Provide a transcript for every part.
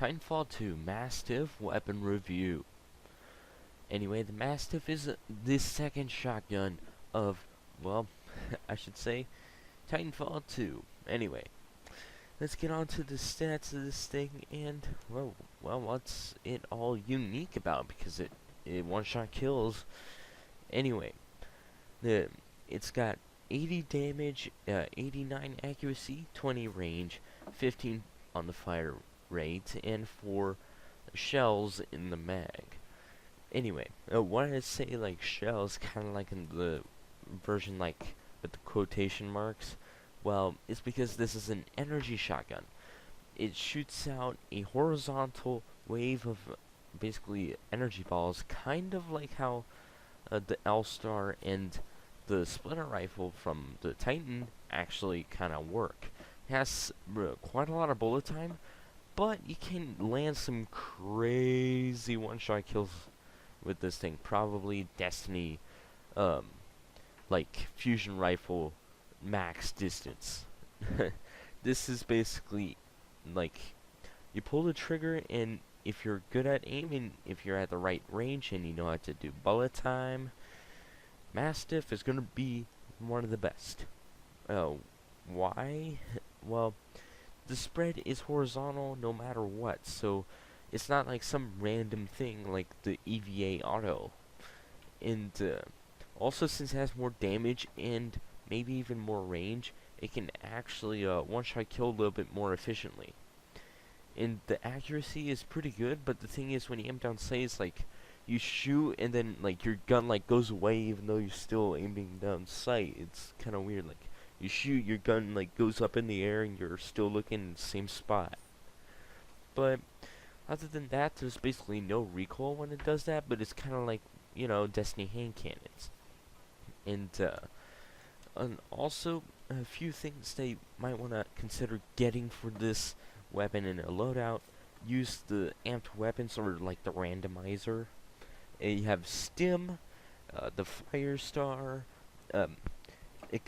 Titanfall 2 Mastiff Weapon Review. Anyway, the Mastiff is the second shotgun of, well, I should say, Titanfall 2. Anyway, let's get on to the stats of this thing and, well, what's it all unique about? Because it one-shot kills. Anyway, it's got 80 damage, 89 accuracy, 20 range, 15 on the fire rate, and 4 shells in the mag. Anyway, why did I say like shells, kind of like in the version like with the quotation marks? Well, it's because this is an energy shotgun. It shoots out a horizontal wave of basically energy balls, kind of like how the L-Star and the splitter rifle from the Titan actually kind of work. It has quite a lot of bullet time, but you can land some crazy one-shot kills with this thing. Probably Destiny, like fusion rifle max distance. This is basically like you pull the trigger, and if you're good at aiming, if you're at the right range and you know how to do bullet time, Mastiff is gonna be one of the best. Why? Well, the spread is horizontal no matter what, so it's not like some random thing like the EVA auto. And also, since it has more damage and maybe even more range, it can actually one-shot kill a little bit more efficiently. And the accuracy is pretty good, but the thing is, when you aim down sights, like you shoot and then like your gun like goes away even though you're still aiming down sight. It's kind of weird. Like you shoot, your gun like goes up in the air and you're still looking in the same spot. But other than that, there's basically no recoil when it does that, but it's kind of like, you know, Destiny hand cannons. And also, a few things they might want to consider getting for this weapon in a loadout. Use the amped weapons or like the randomizer. You have Stim, the Fire Star. It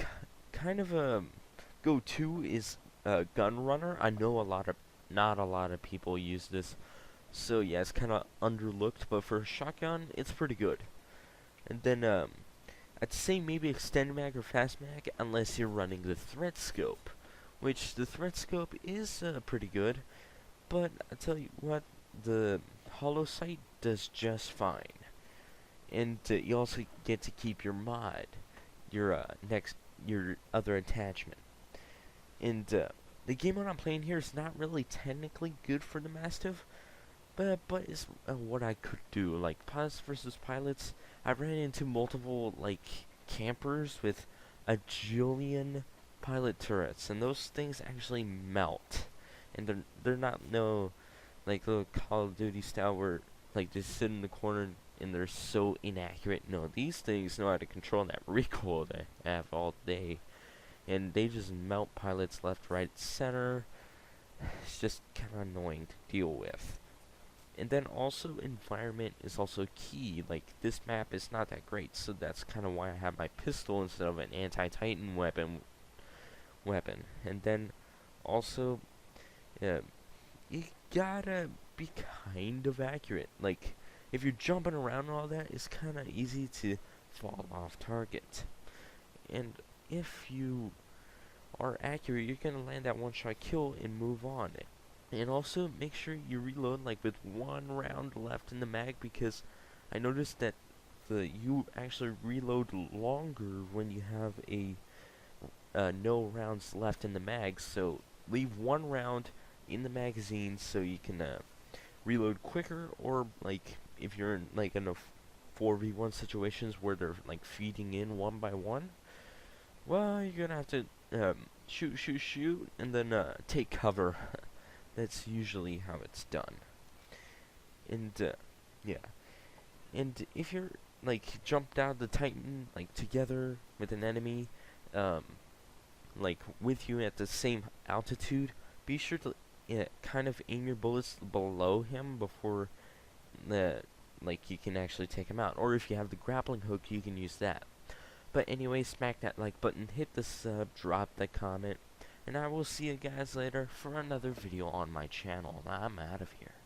kind of go-to is Gun Runner. I know not a lot of people use this, so yeah, it's kind of underlooked. But for a shotgun, it's pretty good. And then I'd say maybe Extend Mag or Fast Mag, unless you're running the Threat Scope, which the Threat Scope is pretty good. But I tell you what, the Hollow Sight does just fine. And you also get to keep your mod, your other attachment. And the game mode I'm playing here is not really technically good for the Mastiff, but it's what I could do. Like pilots versus pilots, I've ran into multiple like campers with a jillion pilot turrets, and those things actually melt. And they're not no like little Call of Duty style where like they sit in the corner and they're so inaccurate. No, these things know how to control that recoil they have all day, and they just melt pilots left, right, center. It's just kind of annoying to deal with. And then also environment is also key. Like this map is not that great, so that's kind of why I have my pistol instead of an anti-Titan weapon. And then also, you gotta be kind of accurate. Like if you're jumping around and all that, it's kind of easy to fall off target. And if you are accurate, you're gonna land that one-shot kill and move on. And also make sure you reload like with 1 round left in the mag, because I noticed that you actually reload longer when you have a no rounds left in the mag. So leave 1 round in the magazine so you can reload quicker, or like if you're in like in a 4v1 situations where they're like feeding in one by one, well, you're gonna have to shoot and then take cover. That's usually how it's done. And yeah, and if you're like jumped out of the Titan like together with an enemy like with you at the same altitude, be sure to kind of aim your bullets below him before like you can actually take him out. Or if you have the grappling hook, you can use that. But anyway, smack that like button, hit the sub, drop the comment, And I will see you guys later for another video on my channel. I'm out of here.